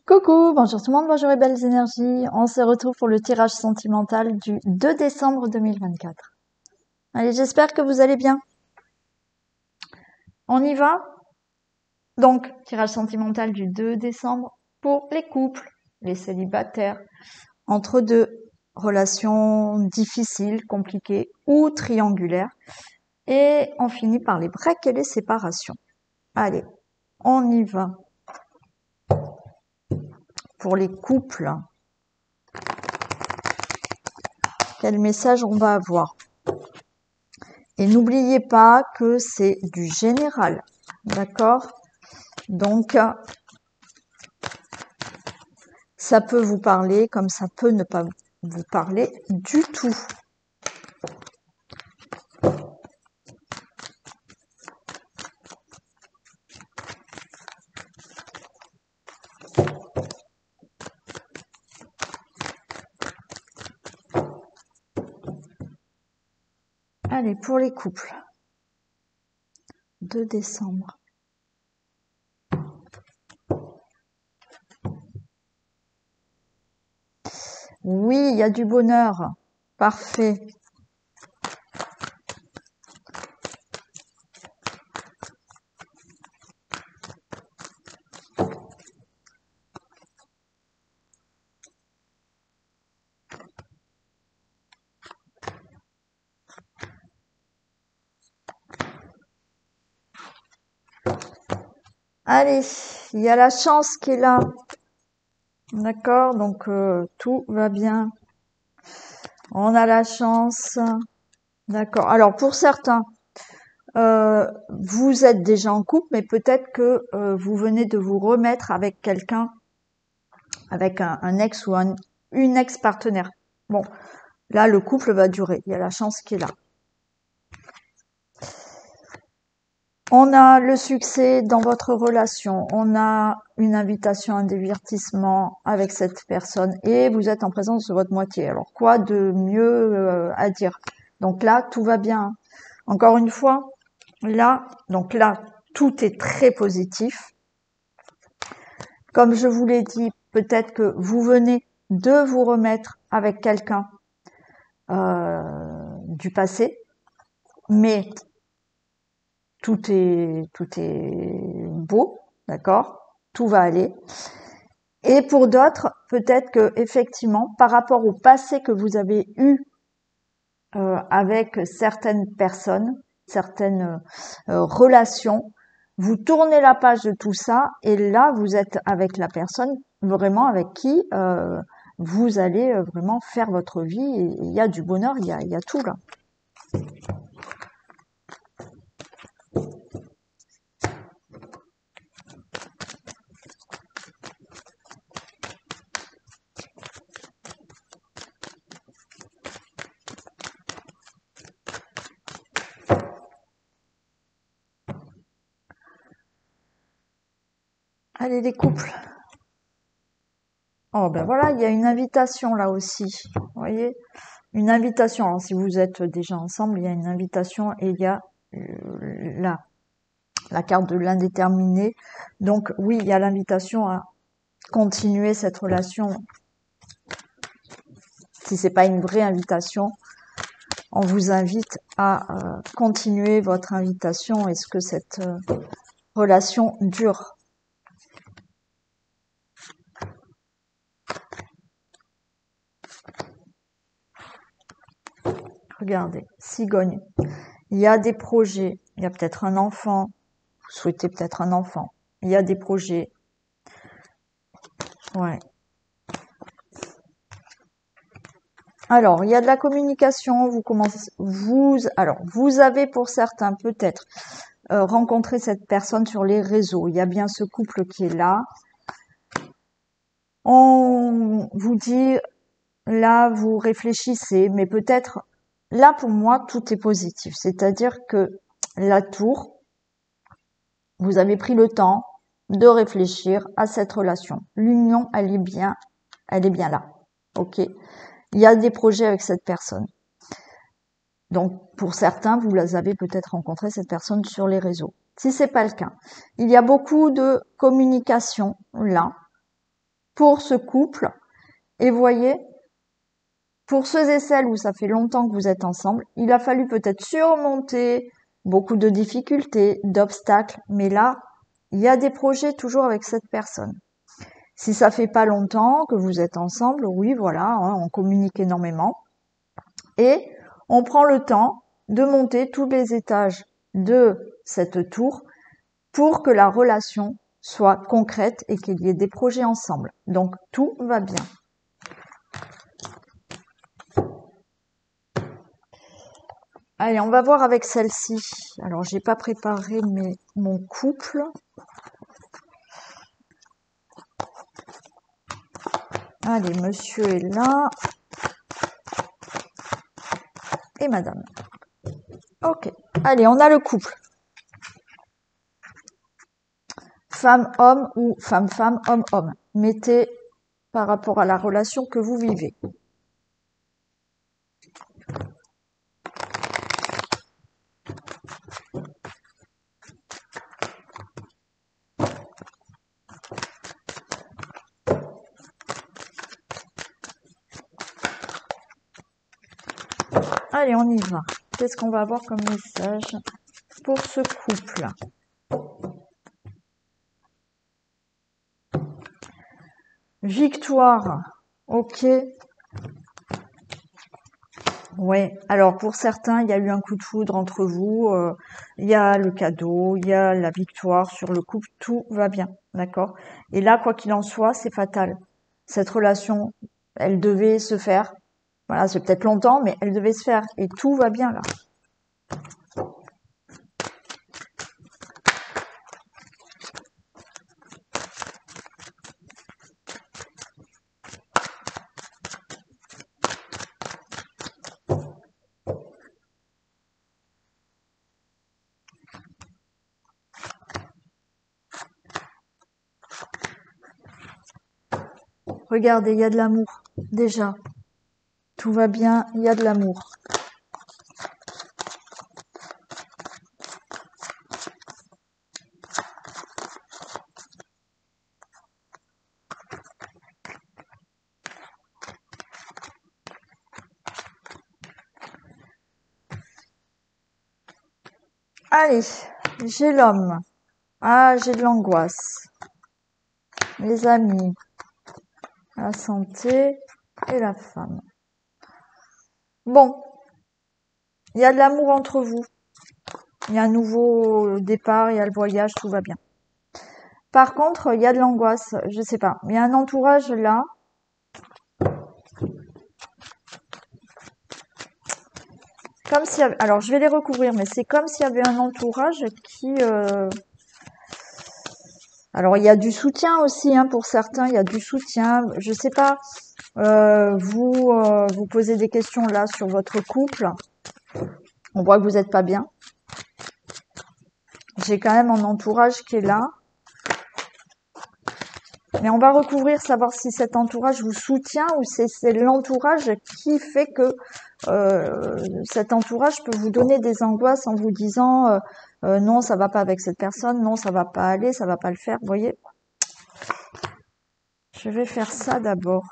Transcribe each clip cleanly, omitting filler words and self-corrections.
Coucou, bonjour tout le monde, bonjour et belles énergies. On se retrouve pour le tirage sentimental du 2 décembre 2024. Allez, j'espère que vous allez bien. On y va? Donc, tirage sentimental du 2 décembre pour les couples, les célibataires, entre deux relations difficiles, compliquées ou triangulaires. Et on finit par les breaks et les séparations. Allez, on y va. Pour les couples, quel message on va avoir? Et n'oubliez pas que c'est du général, d'accord? Donc, ça peut vous parler comme ça peut ne pas vous parler du tout. Allez, pour les couples. 2 décembre. Oui, il y a du bonheur. Parfait. Allez, il y a la chance qui est là. D'accord, donc tout va bien. On a la chance. D'accord. Alors pour certains, vous êtes déjà en couple, mais peut-être que vous venez de vous remettre avec quelqu'un, avec un ex ou une ex-partenaire. Bon, là, le couple va durer. Il y a la chance qui est là. On a le succès dans votre relation. On a une invitation à un divertissement avec cette personne et vous êtes en présence de votre moitié. Alors, quoi de mieux à dire? Donc là, tout va bien. Encore une fois, là, donc là, tout est très positif. Comme je vous l'ai dit, peut-être que vous venez de vous remettre avec quelqu'un du passé, mais tout est beau, d'accord? Tout va aller. Et pour d'autres, peut-être que effectivement, par rapport au passé que vous avez eu avec certaines personnes, certaines relations, vous tournez la page de tout ça et là, vous êtes avec la personne vraiment avec qui vous allez vraiment faire votre vie. Et il y a du bonheur, il y a tout là. Allez les couples. Oh ben voilà, il y a une invitation là aussi. Vous voyez? Une invitation. Alors, si vous êtes déjà ensemble, il y a une invitation et il y a la carte de l'indéterminé. Donc oui, il y a l'invitation à continuer cette relation. Si c'est pas une vraie invitation, on vous invite à continuer votre invitation. Est-ce que cette relation dure? Regardez, cigogne. Il y a des projets. Il y a peut-être un enfant. Vous souhaitez peut-être un enfant. Il y a des projets. Ouais. Alors, il y a de la communication. Vous avez pour certains peut-être rencontré cette personne sur les réseaux. Il y a bien ce couple qui est là. On vous dit, là, vous réfléchissez, mais peut-être, là, pour moi, tout est positif. C'est-à-dire que la tour, vous avez pris le temps de réfléchir à cette relation. L'union, elle est bien là. Ok. Il y a des projets avec cette personne. Donc, pour certains, vous avez peut-être rencontré cette personne sur les réseaux. Si c'est pas le cas, il y a beaucoup de communication là. pour ce couple. Et voyez, pour ceux et celles où ça fait longtemps que vous êtes ensemble, il a fallu peut-être surmonter beaucoup de difficultés, d'obstacles, mais là, il y a des projets toujours avec cette personne. Si ça fait pas longtemps que vous êtes ensemble, oui, voilà, hein, on communique énormément. Et on prend le temps de monter tous les étages de cette tour pour que la relation soit concrète et qu'il y ait des projets ensemble. Donc, tout va bien. Allez, on va voir avec celle-ci. Alors, j'ai pas préparé mon couple. Allez, monsieur est là. Et madame. Ok. Allez, on a le couple. Femme-homme ou femme-femme, homme-homme. Mettez par rapport à la relation que vous vivez. Allez, on y va. Qu'est-ce qu'on va avoir comme message pour ce couple? Victoire. Ok. Ouais. Alors, pour certains, il y a eu un coup de foudre entre vous. Il y a le cadeau, il y a la victoire sur le couple. Tout va bien. D'accord? Et là, quoi qu'il en soit, c'est fatal. Cette relation, elle devait se faire. Voilà, c'est peut-être longtemps, mais elle devait se faire. Et tout va bien là. Regardez, il y a de l'amour. Déjà. Tout va bien, il y a de l'amour. Allez, j'ai l'homme. Ah, j'ai de l'angoisse. Les amis, la santé et la femme. Bon, il y a de l'amour entre vous. Il y a un nouveau départ, il y a le voyage, tout va bien. Par contre, il y a de l'angoisse, je sais pas. Il y a un entourage là. Comme s'il y avait... Alors, je vais les recouvrir, mais c'est comme s'il y avait un entourage qui... Alors, il y a du soutien aussi, hein, pour certains, il y a du soutien. Je sais pas, vous posez des questions là sur votre couple. On voit que vous n'êtes pas bien. J'ai quand même un entourage qui est là. Mais on va recouvrir, savoir si cet entourage vous soutient ou c'est l'entourage qui fait que cet entourage peut vous donner des angoisses en vous disant non, ça va pas avec cette personne, non, ça va pas aller, ça va pas le faire. Vous voyez, je vais faire ça d'abord.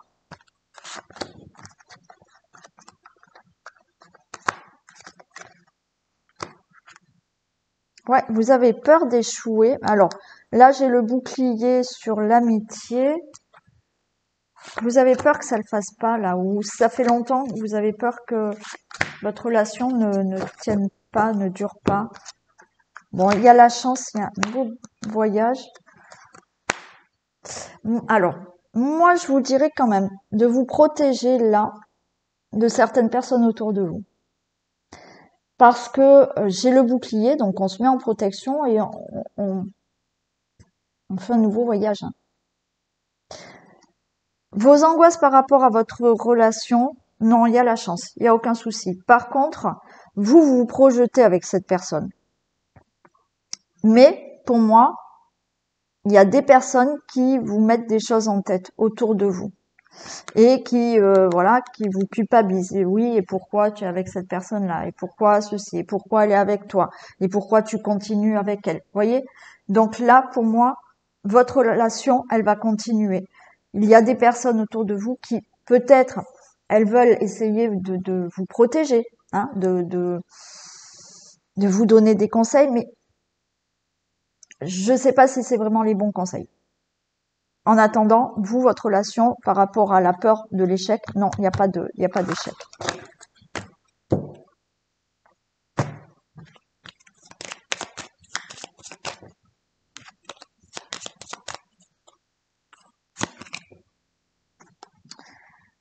Ouais, vous avez peur d'échouer. Alors, là, j'ai le bouclier sur l'amitié. Vous avez peur que ça le fasse pas, là, ou ça fait longtemps, vous avez peur que votre relation ne tienne pas, ne dure pas. Bon, il y a la chance, il y a un beau voyage. Alors, moi, je vous dirais quand même de vous protéger, là, de certaines personnes autour de vous. Parce que j'ai le bouclier, donc on se met en protection et on fait un nouveau voyage. Hein. Vos angoisses par rapport à votre relation, non, il y a la chance, il n'y a aucun souci. Par contre, vous vous projetez avec cette personne. Mais, pour moi, il y a des personnes qui vous mettent des choses en tête autour de vous. Et qui, voilà, qui vous culpabilisent. Et oui, et pourquoi tu es avec cette personne-là? Et pourquoi ceci? Et pourquoi elle est avec toi? Et pourquoi tu continues avec elle? Vous voyez? Donc là, pour moi, votre relation, elle va continuer. Il y a des personnes autour de vous qui, peut-être, elles veulent essayer de vous protéger, hein, de vous donner des conseils, mais je ne sais pas si c'est vraiment les bons conseils. En attendant, vous, votre relation par rapport à la peur de l'échec, non, il n'y a pas d'échec.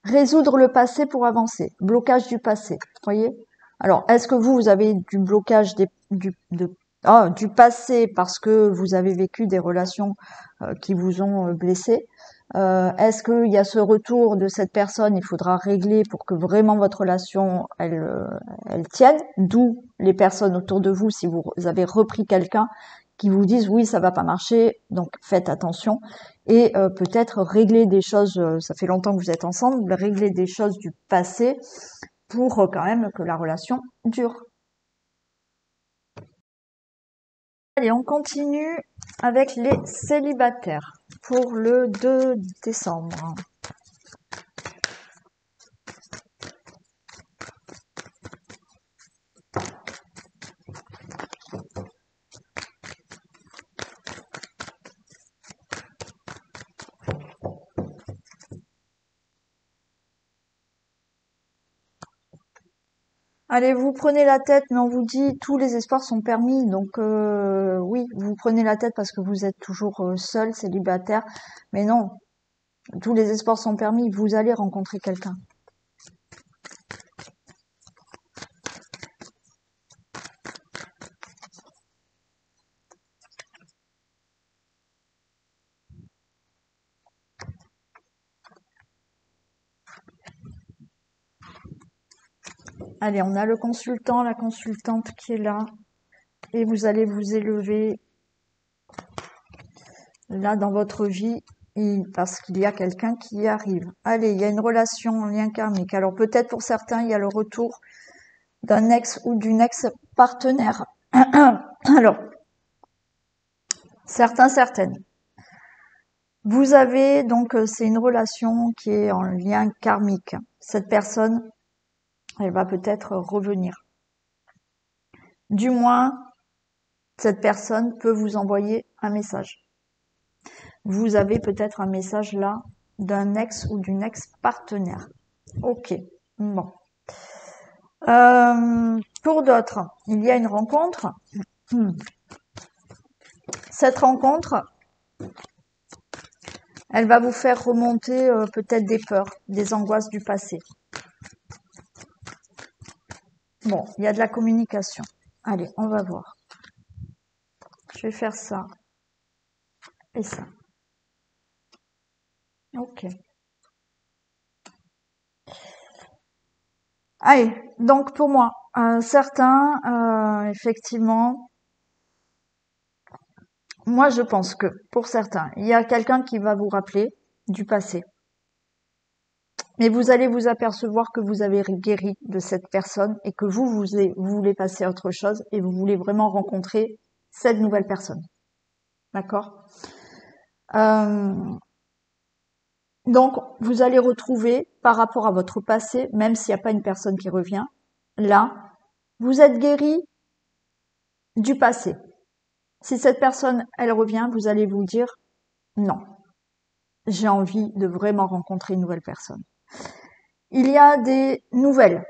Résoudre le passé pour avancer. Blocage du passé. Voyez? Alors, est-ce que vous avez du blocage du passé parce que vous avez vécu des relations qui vous ont blessé? Est-ce qu'il y a ce retour de cette personne, il faudra régler pour que vraiment votre relation, elle tienne? D'où les personnes autour de vous, si vous avez repris quelqu'un, qui vous disent oui, ça va pas marcher, donc faites attention. Et peut-être régler des choses, ça fait longtemps que vous êtes ensemble, régler des choses du passé pour quand même que la relation dure. Allez, on continue avec les célibataires pour le 2 décembre. Allez, vous prenez la tête, mais on vous dit tous les espoirs sont permis. Donc oui, vous prenez la tête parce que vous êtes toujours seul, célibataire. Mais non, tous les espoirs sont permis. Vous allez rencontrer quelqu'un. Allez, on a le consultant, la consultante qui est là. Et vous allez vous élever là dans votre vie parce qu'il y a quelqu'un qui y arrive. Allez, il y a une relation en lien karmique. Alors peut-être pour certains, il y a le retour d'un ex ou d'une ex-partenaire. Alors, certaines. Vous avez donc, c'est une relation qui est en lien karmique. Cette personne, elle va peut-être revenir. Du moins, cette personne peut vous envoyer un message. Vous avez peut-être un message là d'un ex ou d'une ex-partenaire. Ok, bon. Pour d'autres, il y a une rencontre. Cette rencontre, elle va vous faire remonter peut-être des peurs, des angoisses du passé. Bon, il y a de la communication. Allez, on va voir. Je vais faire ça et ça. Ok. Allez, donc pour moi, certains, effectivement, moi je pense que pour certains, il y a quelqu'un qui va vous rappeler du passé. Mais vous allez vous apercevoir que vous avez guéri de cette personne et que vous voulez passer à autre chose et vous voulez vraiment rencontrer cette nouvelle personne. D'accord? Donc, vous allez retrouver, par rapport à votre passé, même s'il n'y a pas une personne qui revient, là, vous êtes guéri du passé. Si cette personne, elle revient, vous allez vous dire, non, j'ai envie de vraiment rencontrer une nouvelle personne. Il y a des nouvelles.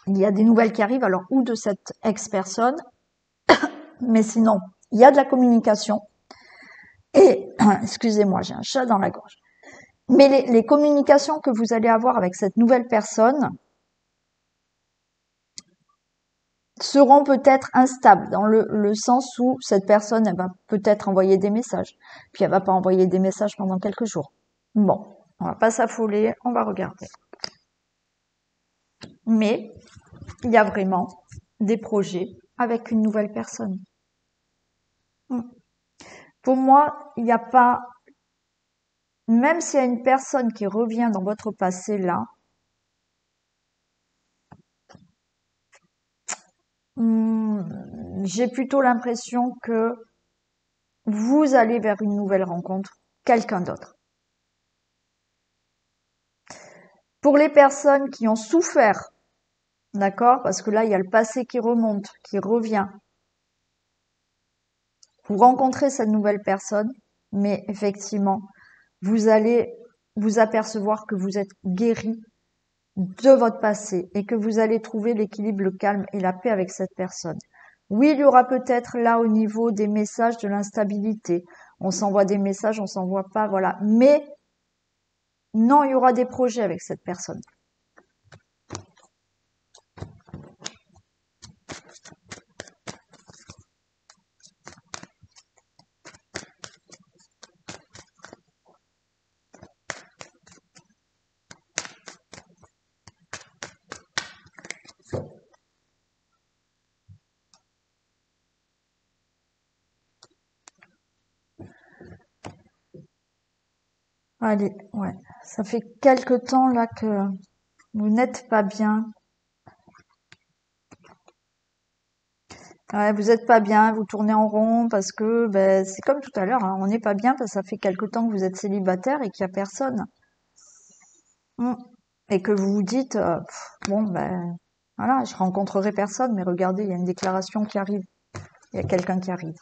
Il y a des nouvelles qui arrivent, alors, ou de cette ex-personne, mais sinon, il y a de la communication. Et, excusez-moi, j'ai un chat dans la gorge. Mais les communications que vous allez avoir avec cette nouvelle personne seront peut-être instables dans le sens où cette personne, elle va peut-être envoyer des messages, puis elle va pas envoyer des messages pendant quelques jours. Bon, on va pas s'affoler, on va regarder. Mais il y a vraiment des projets avec une nouvelle personne. Pour moi, il n'y a pas, même s'il y a une personne qui revient dans votre passé là, j'ai plutôt l'impression que vous allez vers une nouvelle rencontre quelqu'un d'autre. Pour les personnes qui ont souffert, d'accord, parce que là, il y a le passé qui remonte, qui revient. Vous rencontrez cette nouvelle personne, mais effectivement, vous allez vous apercevoir que vous êtes guéri de votre passé et que vous allez trouver l'équilibre, le calme et la paix avec cette personne. Oui, il y aura peut-être là au niveau des messages de l'instabilité. On s'envoie des messages, on s'envoie pas, voilà. Mais non, il y aura des projets avec cette personne. Allez, ouais. Ça fait quelque temps là que vous n'êtes pas bien. Ouais, vous êtes pas bien, vous tournez en rond parce que ben, c'est comme tout à l'heure, hein, on n'est pas bien parce que ça fait quelque temps que vous êtes célibataire et qu'il y a personne. Mm. Et que vous vous dites, bon, ben voilà, je rencontrerai personne, mais regardez, il y a une déclaration qui arrive, il y a quelqu'un qui arrive.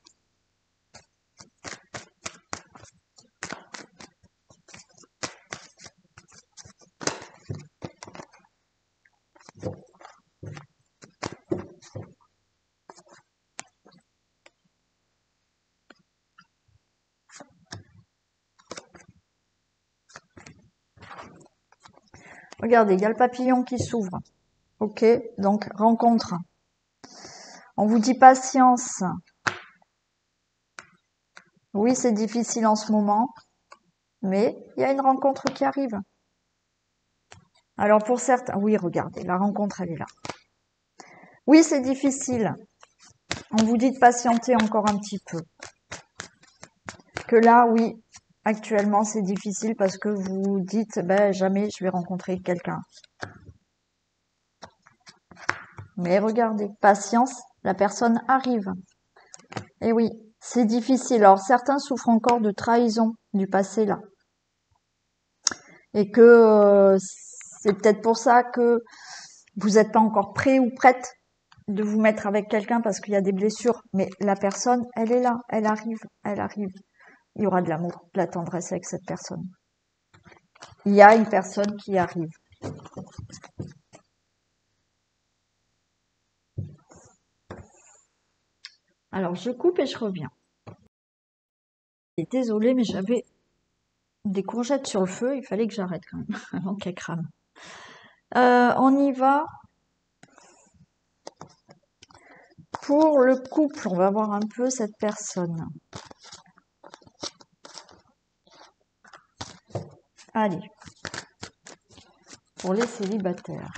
Regardez, il y a le papillon qui s'ouvre. Ok, donc rencontre. On vous dit patience. Oui, c'est difficile en ce moment, mais il y a une rencontre qui arrive. Alors pour certains, oui, regardez, la rencontre, elle est là. Oui, c'est difficile. On vous dit de patienter encore un petit peu. Que là, oui, actuellement, c'est difficile parce que vous dites, ben, jamais je vais rencontrer quelqu'un. Mais regardez, patience, la personne arrive. Et oui, c'est difficile. Alors certains souffrent encore de trahison du passé là. Et que c'est peut-être pour ça que vous n'êtes pas encore prêt ou prête de vous mettre avec quelqu'un parce qu'il y a des blessures. Mais la personne, elle est là, elle arrive, elle arrive. Il y aura de l'amour, de la tendresse avec cette personne. Il y a une personne qui arrive. Alors je coupe et je reviens. Désolée, mais j'avais des courgettes sur le feu, il fallait que j'arrête quand même avant qu'elles crament. On y va. Pour le couple, on va voir un peu cette personne. Allez, pour les célibataires.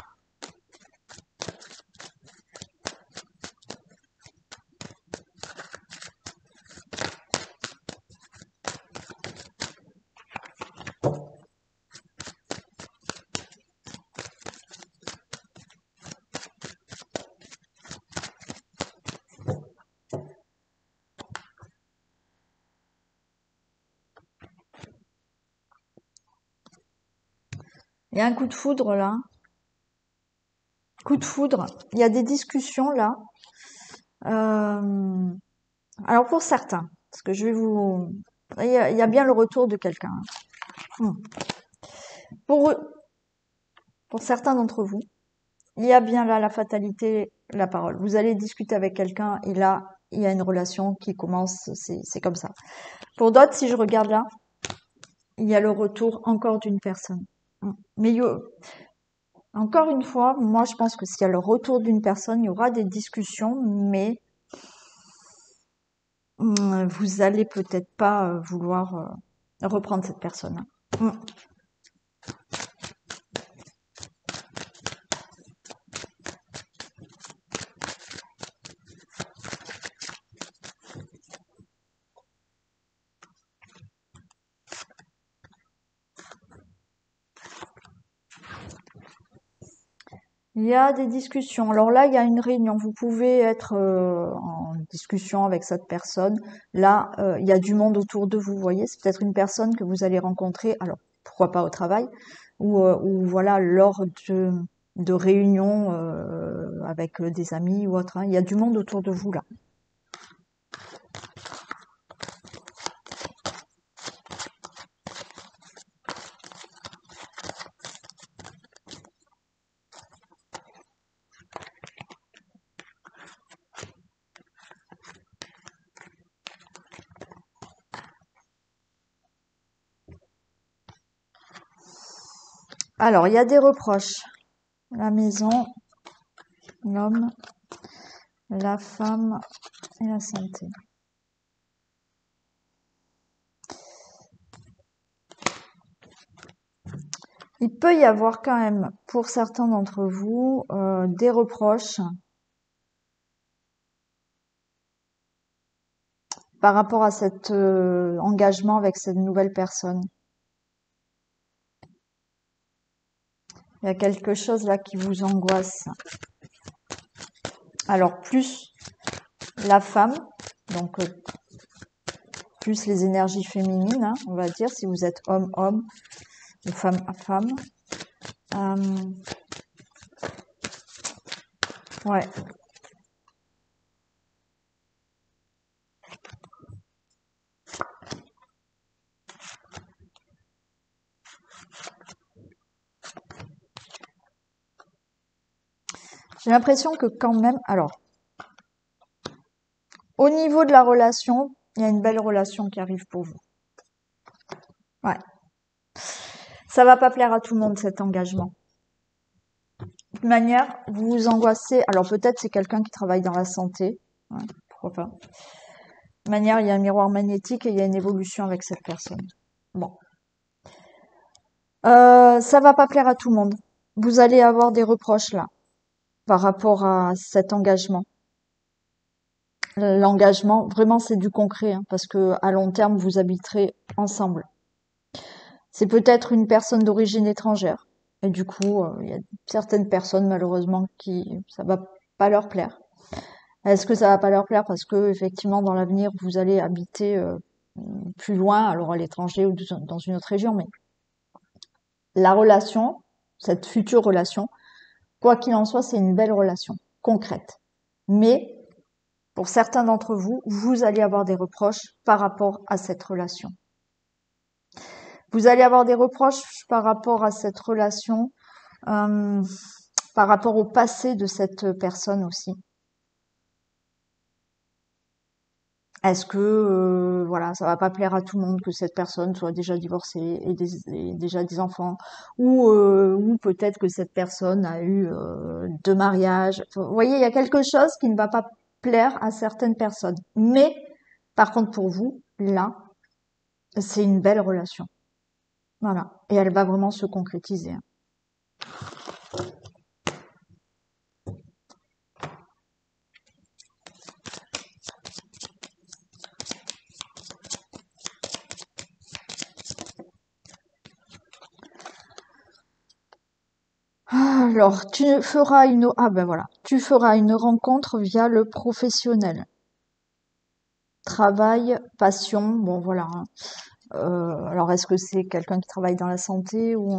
Il y a un coup de foudre là. Coup de foudre. Il y a des discussions là. Euh, alors pour certains, parce que je vais vous... il y a bien le retour de quelqu'un. Pour, pour certains d'entre vous, il y a bien là la fatalité, la parole. Vous allez discuter avec quelqu'un et là, il y a une relation qui commence, c'est comme ça. Pour d'autres, si je regarde là, il y a le retour encore d'une personne. Mais encore une fois, moi je pense que s'il y a le retour d'une personne, il y aura des discussions, mais vous allez peut-être pas vouloir reprendre cette personne. Il y a des discussions. Alors là, il y a une réunion. Vous pouvez être en discussion avec cette personne. Là, il y a du monde autour de vous, vous voyez, c'est peut-être une personne que vous allez rencontrer, alors pourquoi pas au travail, ou voilà, lors de réunions avec des amis ou autre, hein. Il y a du monde autour de vous là. Alors, il y a des reproches. La maison, l'homme, la femme et la santé. Il peut y avoir quand même, pour certains d'entre vous, des reproches par rapport à cet engagement avec cette nouvelle personne. Il y a quelque chose là qui vous angoisse. Alors, plus la femme, donc plus les énergies féminines, hein, on va dire, si vous êtes homme-homme ou femme-femme. Ouais. J'ai l'impression que quand même, alors, au niveau de la relation, il y a une belle relation qui arrive pour vous. Ouais. Ça va pas plaire à tout le monde, cet engagement. De toute manière, vous vous angoissez. Alors peut-être c'est quelqu'un qui travaille dans la santé. Ouais, pourquoi pas. De toute manière, il y a un miroir magnétique et il y a une évolution avec cette personne. Bon. Ça va pas plaire à tout le monde. Vous allez avoir des reproches là, par rapport à cet engagement. L'engagement, vraiment, c'est du concret, hein, parce que à long terme, vous habiterez ensemble. C'est peut-être une personne d'origine étrangère. Et du coup, il y a certaines personnes, malheureusement, qui ça va pas leur plaire. Est-ce que ça va pas leur plaire parce que, effectivement, dans l'avenir, vous allez habiter plus loin, alors à l'étranger ou dans une autre région, mais la relation, cette future relation, quoi qu'il en soit, c'est une belle relation, concrète. Mais, pour certains d'entre vous, vous allez avoir des reproches par rapport à cette relation. Vous allez avoir des reproches par rapport à cette relation, par rapport au passé de cette personne aussi. Est-ce que voilà, ça va pas plaire à tout le monde que cette personne soit déjà divorcée et déjà des enfants, ou peut-être que cette personne a eu 2 mariages. Vous voyez, il y a quelque chose qui ne va pas plaire à certaines personnes. Mais par contre, pour vous, là, c'est une belle relation. Voilà, et elle va vraiment se concrétiser. Alors, tu feras tu feras une rencontre via le professionnel. Travail, passion, bon voilà, hein. Alors, est-ce que c'est quelqu'un qui travaille dans la santé ou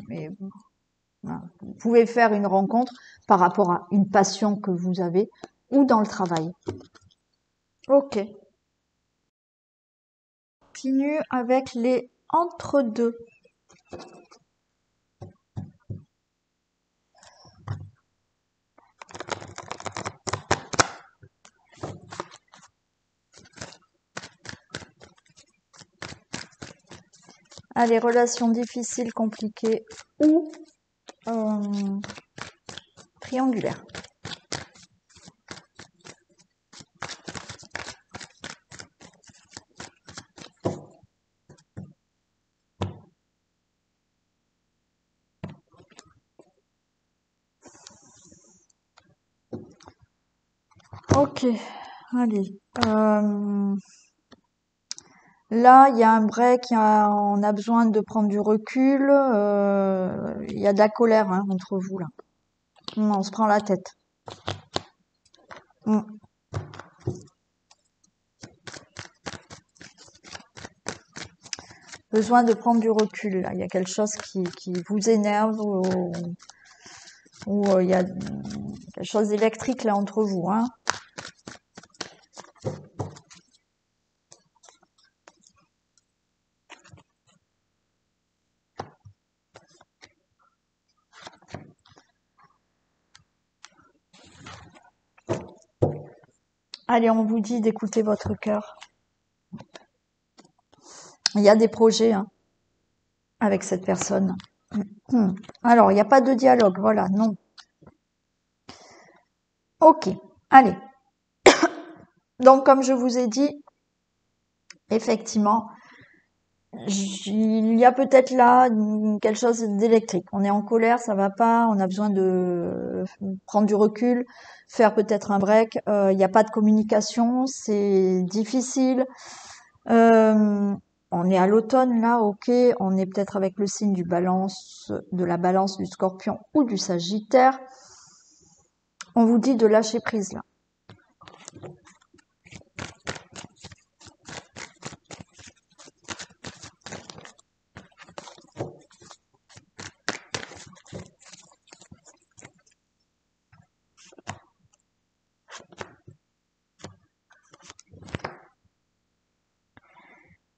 mais, voilà. Vous pouvez faire une rencontre par rapport à une passion que vous avez ou dans le travail. Ok. Continue avec les entre-deux. Allez, relations difficiles, compliquées ou triangulaires. Ok, allez. Là, il y a un break, on a besoin de prendre du recul. Il y a de la colère hein, entre vous là. On se prend la tête. besoin de prendre du recul. Là. Il y a quelque chose qui vous énerve ou il y a quelque chose d'électrique là entre vous. Hein. Allez, on vous dit d'écouter votre cœur. Il y a des projets hein, avec cette personne. Alors, il n'y a pas de dialogue, voilà, non. Ok, allez. Donc, comme je vous ai dit, effectivement, il y a peut-être là quelque chose d'électrique. On est en colère, ça va pas, on a besoin de prendre du recul, faire peut-être un break. Il n'y a pas de communication, c'est difficile. On est à l'automne là, ok. On est peut-être avec le signe de la balance, du scorpion ou du sagittaire. On vous dit de lâcher prise là.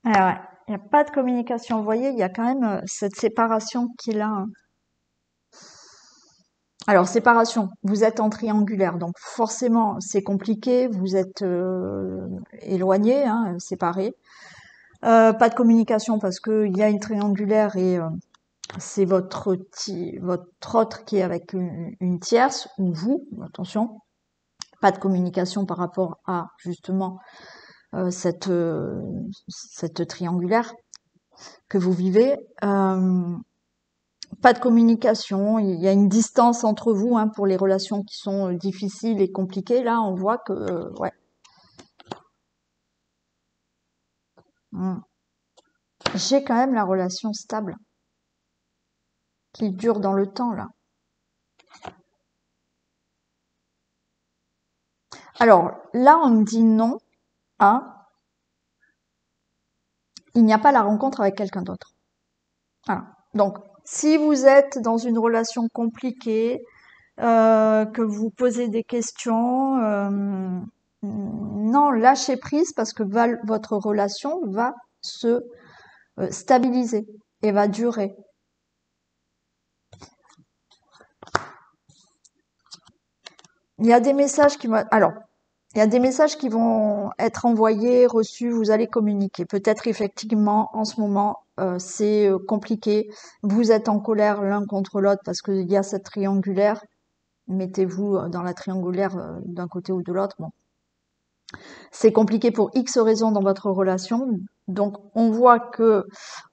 Alors, il n'y a pas de communication. Vous voyez, il y a quand même cette séparation qu'il a. Hein. Alors, séparation, vous êtes en triangulaire, donc forcément, c'est compliqué, vous êtes éloignés, hein, séparés. Pas de communication parce qu'il y a une triangulaire et c'est votre autre qui est avec une tierce, ou vous, attention. Pas de communication par rapport à, justement, cette triangulaire que vous vivez. Pas de communication, il y a une distance entre vous hein, pour les relations qui sont difficiles et compliquées. Là, on voit que, ouais. J'ai quand même la relation stable qui dure dans le temps, là. Alors, là, on me dit non à il n'y a pas la rencontre avec quelqu'un d'autre. Voilà. Donc, si vous êtes dans une relation compliquée, que vous posez des questions, non, lâchez prise parce que votre relation va se stabiliser et va durer. Il y a des messages qui vont, alors, il y a des messages qui vont être envoyés, reçus, vous allez communiquer. Peut-être effectivement, en ce moment, c'est compliqué. Vous êtes en colère l'un contre l'autre parce qu'il y a cette triangulaire. Mettez-vous dans la triangulaire d'un côté ou de l'autre. Bon. C'est compliqué pour X raisons dans votre relation. Donc, on voit que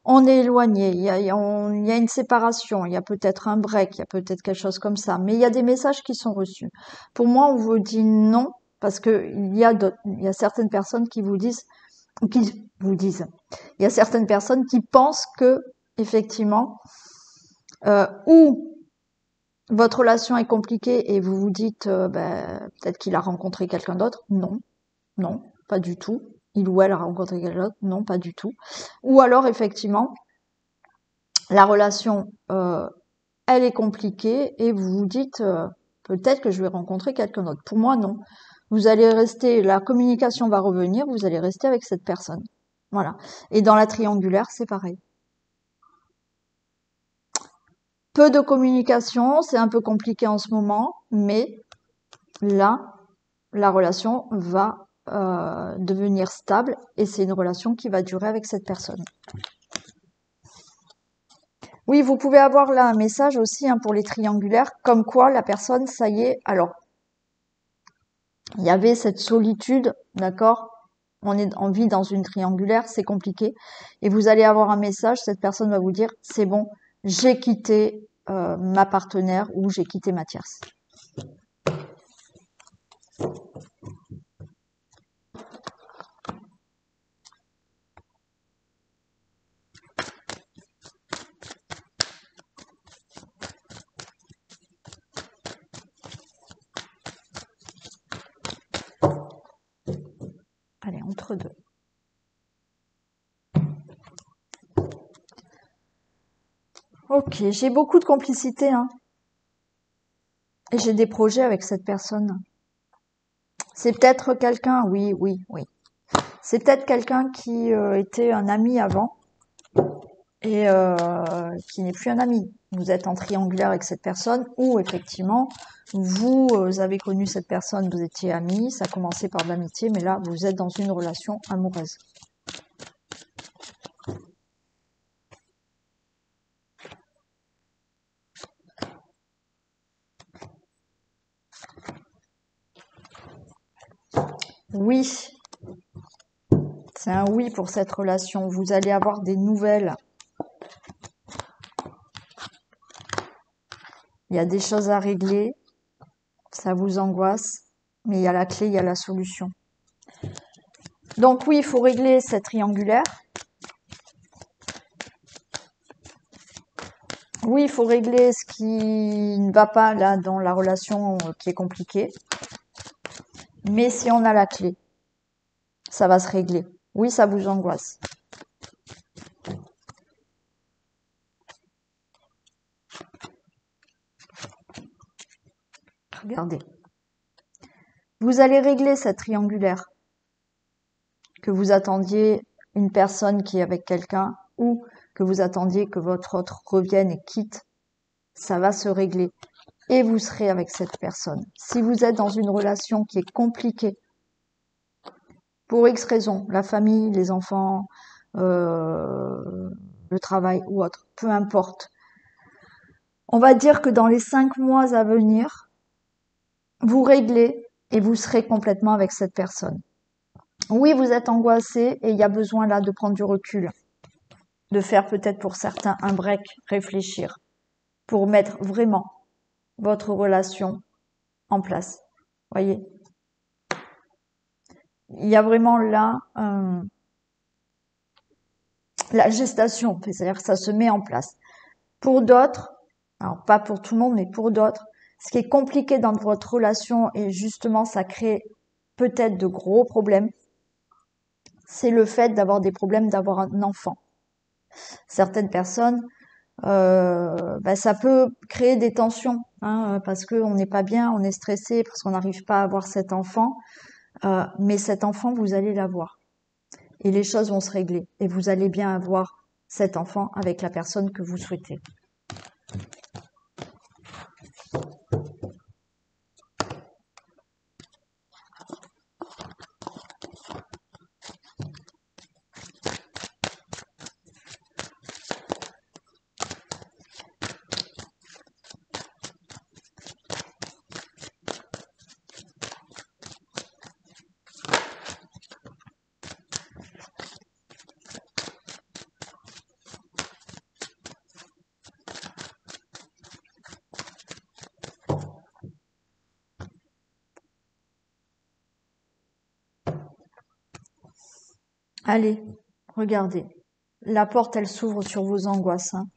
on est éloigné, il y a une séparation, il y a peut-être un break, il y a peut-être quelque chose comme ça. Mais il y a des messages qui sont reçus. Pour moi, on vous dit non, parce que il y a certaines personnes qui vous disent, il y a certaines personnes qui pensent que, effectivement, ou votre relation est compliquée et vous vous dites, peut-être qu'il a rencontré quelqu'un d'autre. Non. Non, pas du tout. Il ou elle a rencontré quelqu'un d'autre. Non, pas du tout. Ou alors, effectivement, la relation, elle est compliquée et vous vous dites, peut-être que je vais rencontrer quelqu'un d'autre. Pour moi, non. Vous allez rester, la communication va revenir, vous allez rester avec cette personne. Voilà. Et dans la triangulaire, c'est pareil. Peu de communication, c'est un peu compliqué en ce moment, mais là, la relation va devenir stable et c'est une relation qui va durer avec cette personne. Oui, vous pouvez avoir là un message aussi hein, pour les triangulaires, comme quoi la personne, ça y est, alors, il y avait cette solitude, d'accord? On vit dans une triangulaire, c'est compliqué. Et vous allez avoir un message, cette personne va vous dire, c'est bon, j'ai quitté ma partenaire ou j'ai quitté ma tierce. Allez, entre deux. Ok, j'ai beaucoup de complicité, hein. Et j'ai des projets avec cette personne. C'est peut-être quelqu'un, oui, oui, oui. C'est peut-être quelqu'un qui était un ami avant et qui n'est plus un ami. Vous êtes en triangulaire avec cette personne ou effectivement, vous avez connu cette personne, vous étiez amis, ça a commencé par de l'amitié, mais là, vous êtes dans une relation amoureuse. Oui, c'est un oui pour cette relation. Vous allez avoir des nouvelles. Il y a des choses à régler, ça vous angoisse, mais il y a la clé, il y a la solution. Donc oui, il faut régler cette triangulaire. Oui, il faut régler ce qui ne va pas là dans la relation qui est compliquée. Mais si on a la clé, ça va se régler. Oui, ça vous angoisse. Regardez. Vous allez régler cette triangulaire. Que vous attendiez une personne qui est avec quelqu'un ou que vous attendiez que votre autre revienne et quitte, ça va se régler. Et vous serez avec cette personne. Si vous êtes dans une relation qui est compliquée, pour X raisons, la famille, les enfants, le travail ou autre, peu importe. On va dire que dans les 5 mois à venir, vous réglez et vous serez complètement avec cette personne. Oui, vous êtes angoissé et il y a besoin là de prendre du recul, de faire peut-être pour certains un break, réfléchir, pour mettre vraiment votre relation en place. Voyez, il y a vraiment là la gestation, c'est-à-dire que ça se met en place. Pour d'autres, alors pas pour tout le monde, mais pour d'autres, ce qui est compliqué dans votre relation et justement ça crée peut-être de gros problèmes, c'est le fait d'avoir des problèmes d'avoir un enfant. Certaines personnes, ça peut créer des tensions, hein, parce qu'on n'est pas bien, on est stressé, parce qu'on n'arrive pas à avoir cet enfant. Mais cet enfant, vous allez l'avoir. Et les choses vont se régler. Et vous allez bien avoir cet enfant avec la personne que vous souhaitez. Allez, regardez. La porte, elle s'ouvre sur vos angoisses. Hein.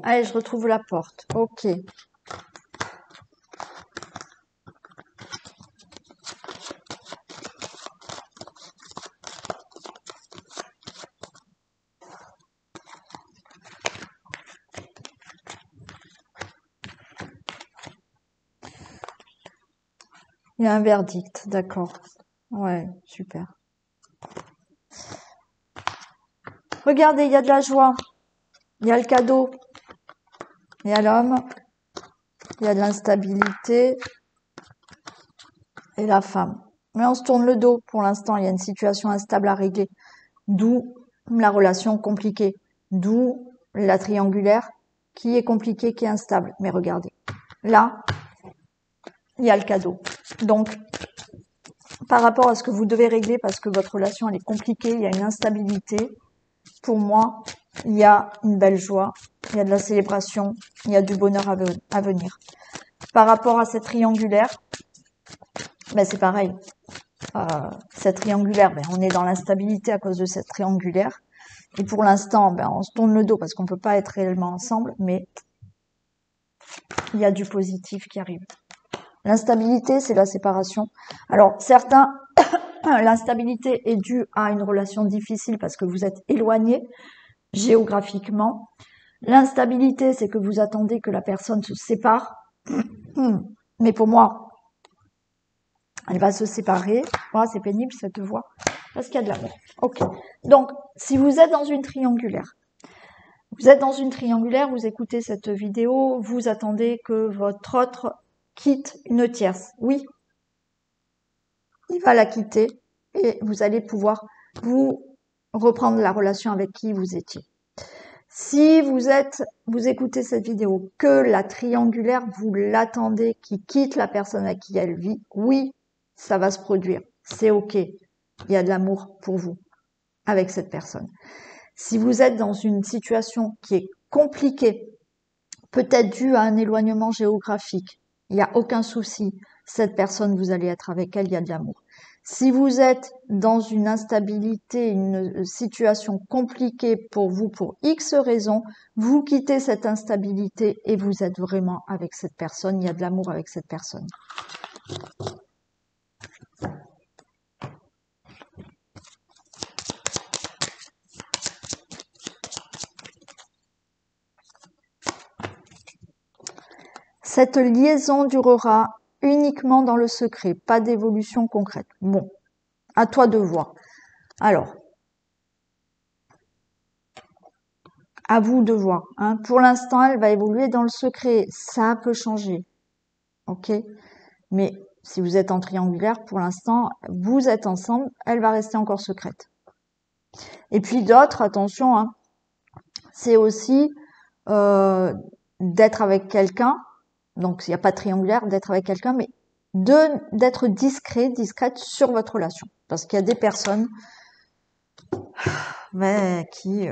Allez, je retrouve la porte. Ok. Il y a un verdict, d'accord. Ouais, super. Regardez, il y a de la joie. Il y a le cadeau. Il y a l'homme. Il y a de l'instabilité. Et la femme. Mais on se tourne le dos pour l'instant. Il y a une situation instable à régler. D'où la relation compliquée. D'où la triangulaire qui est compliquée, qui est instable. Mais regardez. Là, il y a le cadeau. Donc, par rapport à ce que vous devez régler parce que votre relation elle est compliquée, il y a une instabilité, pour moi, il y a une belle joie, il y a de la célébration, il y a du bonheur à venir. Par rapport à cette triangulaire, c'est pareil. Cette triangulaire, on est dans l'instabilité à cause de cette triangulaire. Et pour l'instant, ben, on se tourne le dos parce qu'on peut pas être réellement ensemble, mais il y a du positif qui arrive. L'instabilité, c'est la séparation. Alors, certains, l'instabilité est due à une relation difficile parce que vous êtes éloignés géographiquement. L'instabilité, c'est que vous attendez que la personne se sépare. Mais pour moi, elle va se séparer. Oh, c'est pénible cette voix. Parce qu'il y a de l'amour. Ok. Donc, si vous êtes dans une triangulaire, vous écoutez cette vidéo, vous attendez que votre autre quitte une tierce. Oui, il va la quitter et vous allez pouvoir vous reprendre la relation avec qui vous étiez. Si vous écoutez cette vidéo, que la triangulaire, vous l'attendez, qui quitte la personne à qui elle vit, oui, ça va se produire. C'est ok. Il y a de l'amour pour vous avec cette personne. Si vous êtes dans une situation qui est compliquée, peut-être due à un éloignement géographique, il n'y a aucun souci. Cette personne, vous allez être avec elle, il y a de l'amour. Si vous êtes dans une instabilité, une situation compliquée pour vous, pour X raisons, vous quittez cette instabilité et vous êtes vraiment avec cette personne. Il y a de l'amour avec cette personne. Cette liaison durera uniquement dans le secret, pas d'évolution concrète. Bon, à toi de voir. Alors, à vous de voir. Hein. Pour l'instant, elle va évoluer dans le secret. Ça peut changer. Ok? Mais si vous êtes en triangulaire, pour l'instant, vous êtes ensemble, elle va rester encore secrète. Et puis d'autres, attention, hein, c'est aussi d'être avec quelqu'un. Donc, il n'y a pas de triangulaire, d'être avec quelqu'un, mais d'être discrète sur votre relation. Parce qu'il y a des personnes qui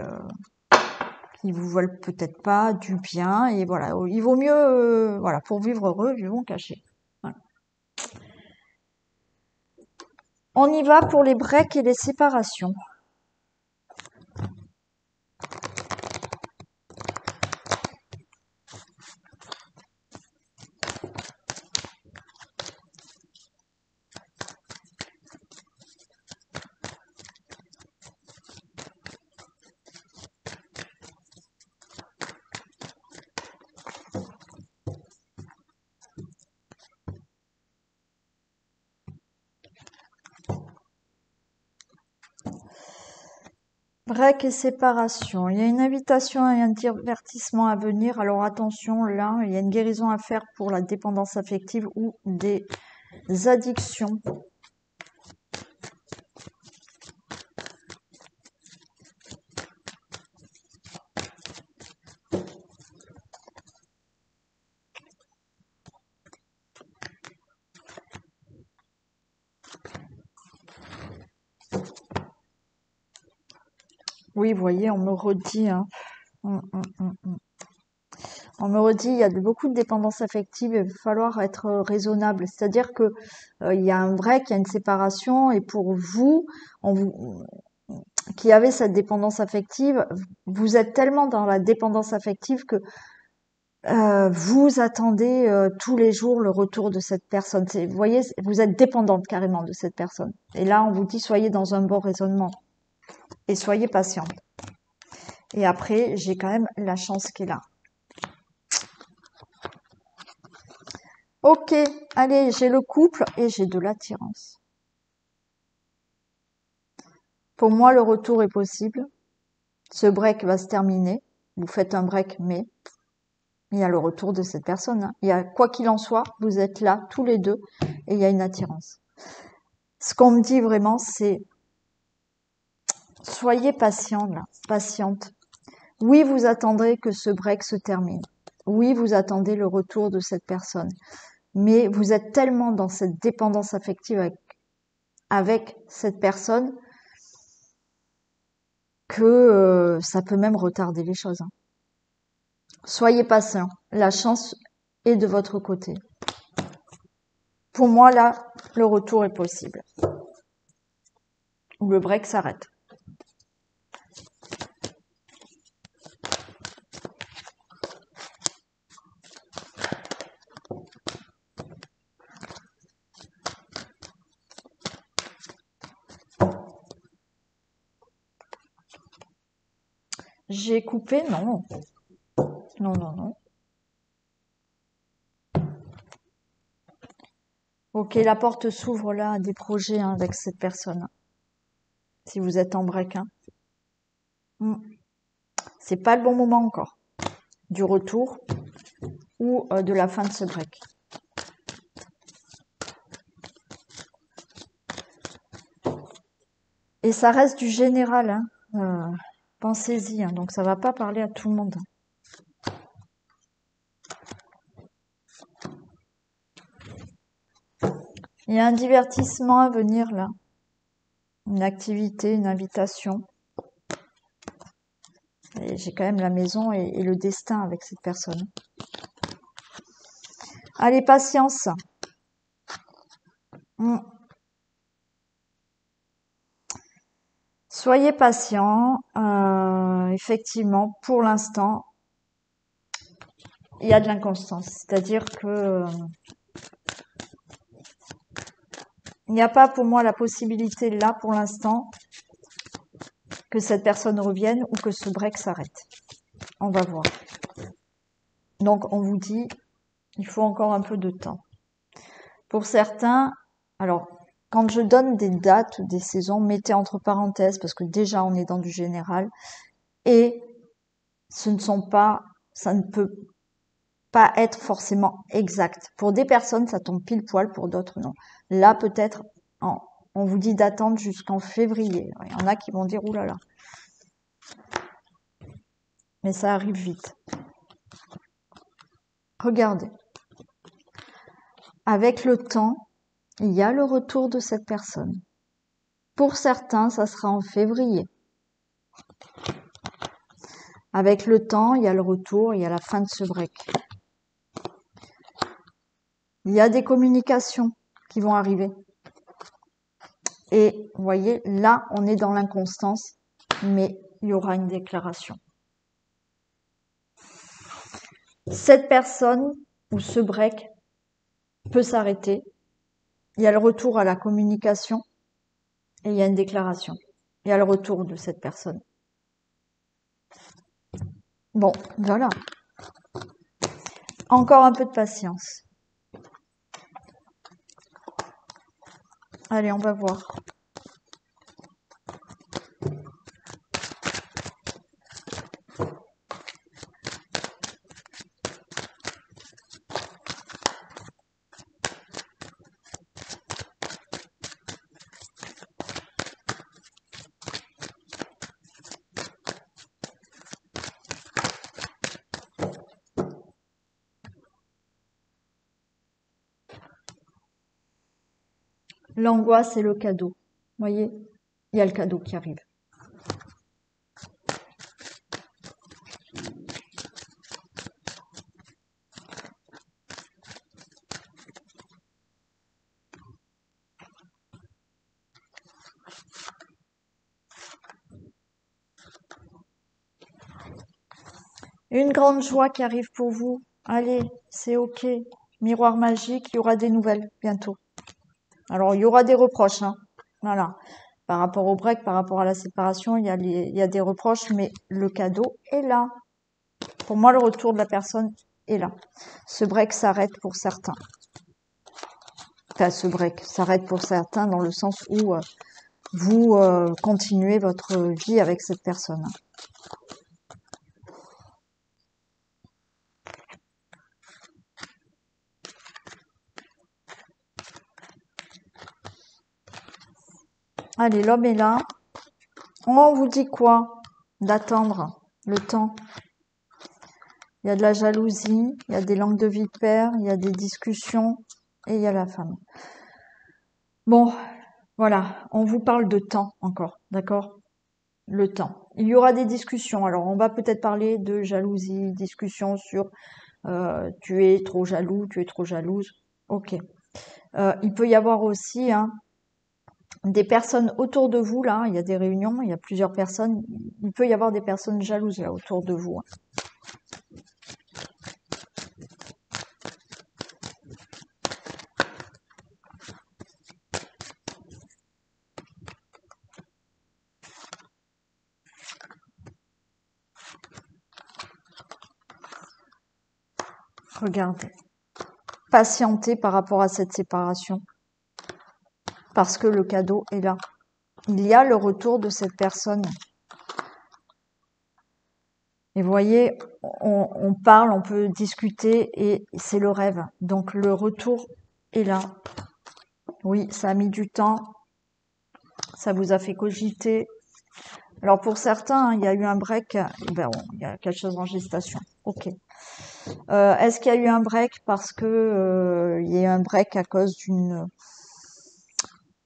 vous veulent peut-être pas du bien. Et voilà, il vaut mieux, voilà, pour vivre heureux, vivons cachés. Voilà. On y va pour les breaks et les séparations. Break et séparation. Il y a une invitation et un divertissement à venir. Alors attention, là, il y a une guérison à faire pour la dépendance affective ou des addictions. Oui, vous voyez, on me redit, hein. On me redit, il y a beaucoup de dépendance affective, il va falloir être raisonnable. C'est-à-dire que il y a un break, il y a une séparation, et pour vous, qui avez cette dépendance affective, vous êtes tellement dans la dépendance affective que vous attendez tous les jours le retour de cette personne. Vous voyez, vous êtes dépendante carrément de cette personne. Et là, on vous dit, soyez dans un bon raisonnement et soyez patiente. Et après, j'ai quand même la chance qui est là. Ok, allez, j'ai le couple et j'ai de l'attirance. Pour moi, le retour est possible. Ce break va se terminer. Vous faites un break, mais il y a le retour de cette personne. Hein. Il y a, quoi qu'il en soit, vous êtes là tous les deux et il y a une attirance. Ce qu'on me dit vraiment, c'est soyez patient là, patiente. Oui, vous attendrez que ce break se termine. Oui, vous attendez le retour de cette personne. Mais vous êtes tellement dans cette dépendance affective avec cette personne que ça peut même retarder les choses. Hein. Soyez patient. La chance est de votre côté. Pour moi, là, le retour est possible. Ou le break s'arrête. J'ai coupé, non. Non, non, non. Ok, la porte s'ouvre là à des projets hein, avec cette personne. Si vous êtes en break, hein. C'est pas le bon moment encore. Du retour ou de la fin de ce break. Et ça reste du général, hein. Pensez-y, hein. Donc ça va pas parler à tout le monde. Il y a un divertissement à venir là. Une activité, une invitation. Et j'ai quand même la maison et le destin avec cette personne. Allez, patience. Soyez patient. Effectivement, pour l'instant, il y a de l'inconstance. C'est-à-dire que il n'y a pas pour moi la possibilité là, pour l'instant, que cette personne revienne ou que ce break s'arrête. On va voir. Donc, on vous dit, il faut encore un peu de temps. Pour certains, alors, quand je donne des dates, des saisons, mettez entre parenthèses, parce que déjà, on est dans du général, et ça ne peut pas être forcément exact. Pour des personnes, ça tombe pile poil, pour d'autres, non. Là, peut-être, on vous dit d'attendre jusqu'en février. Il y en a qui vont dire, oulala. Mais ça arrive vite. Regardez. Avec le temps, il y a le retour de cette personne. Pour certains, ça sera en février. Avec le temps, il y a le retour, il y a la fin de ce break. Il y a des communications qui vont arriver. Et vous voyez, là, on est dans l'inconstance, mais il y aura une déclaration. Cette personne ou ce break peut s'arrêter. Il y a le retour à la communication et il y a une déclaration. Il y a le retour de cette personne. Bon, voilà. Encore un peu de patience. Allez, on va voir. L'angoisse et le cadeau. Vous voyez, il y a le cadeau qui arrive. Une grande joie qui arrive pour vous. Allez, c'est ok. Miroir magique, il y aura des nouvelles bientôt. Alors, il y aura des reproches, hein. Voilà. Par rapport au break, par rapport à la séparation, il y a des reproches, mais le cadeau est là. Pour moi, le retour de la personne est là. Ce break s'arrête pour certains. Enfin, ce break s'arrête pour certains dans le sens où vous continuez votre vie avec cette personne. Allez, l'homme est là. On vous dit quoi? D'attendre le temps. Il y a de la jalousie, il y a des langues de vipère, il y a des discussions et il y a la femme. Bon, voilà, on vous parle de temps encore, d'accord? Le temps. Il y aura des discussions. Alors, on va peut-être parler de jalousie, discussion sur tu es trop jaloux, tu es trop jalouse. Ok. Il peut y avoir aussi des personnes autour de vous, là, il y a des réunions, il y a plusieurs personnes. Il peut y avoir des personnes jalouses là autour de vous. Regardez. Patientez par rapport à cette séparation. Parce que le cadeau est là. Il y a le retour de cette personne. Et vous voyez, on parle, on peut discuter et c'est le rêve. Donc le retour est là. Oui, ça a mis du temps. Ça vous a fait cogiter. Alors pour certains, il y a eu un break. Ben, il y a quelque chose en gestation. Ok. Est-ce qu'il y a eu un break parce que il y a eu un break à cause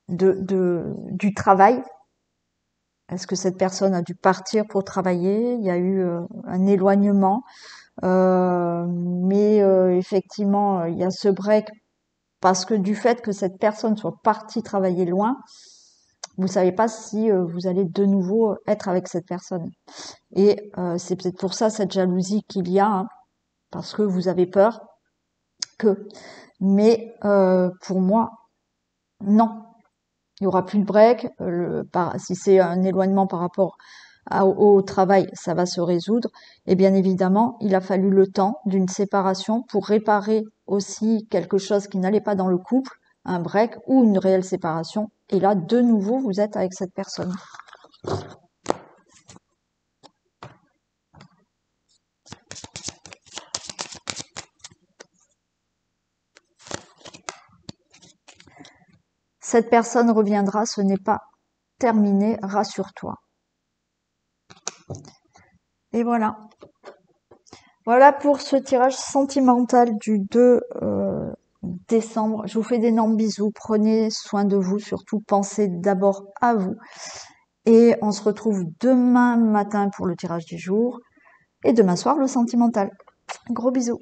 du travail? Est-ce que cette personne a dû partir pour travailler? Il y a eu un éloignement. Mais effectivement, il y a ce break parce que du fait que cette personne soit partie travailler loin, vous savez pas si vous allez de nouveau être avec cette personne. Et c'est peut-être pour ça cette jalousie qu'il y a, hein, parce que vous avez peur que. Mais pour moi, non. Il y aura plus de break. Si c'est un éloignement par rapport au travail, ça va se résoudre. Et bien évidemment, il a fallu le temps d'une séparation pour réparer aussi quelque chose qui n'allait pas dans le couple, un break ou une réelle séparation. Et là, de nouveau, vous êtes avec cette personne. Cette personne reviendra, ce n'est pas terminé, rassure-toi. Et voilà. Voilà pour ce tirage sentimental du 2 décembre. Je vous fais d'énormes bisous. Prenez soin de vous, surtout pensez d'abord à vous. Et on se retrouve demain matin pour le tirage du jour. Et demain soir, le sentimental. Gros bisous.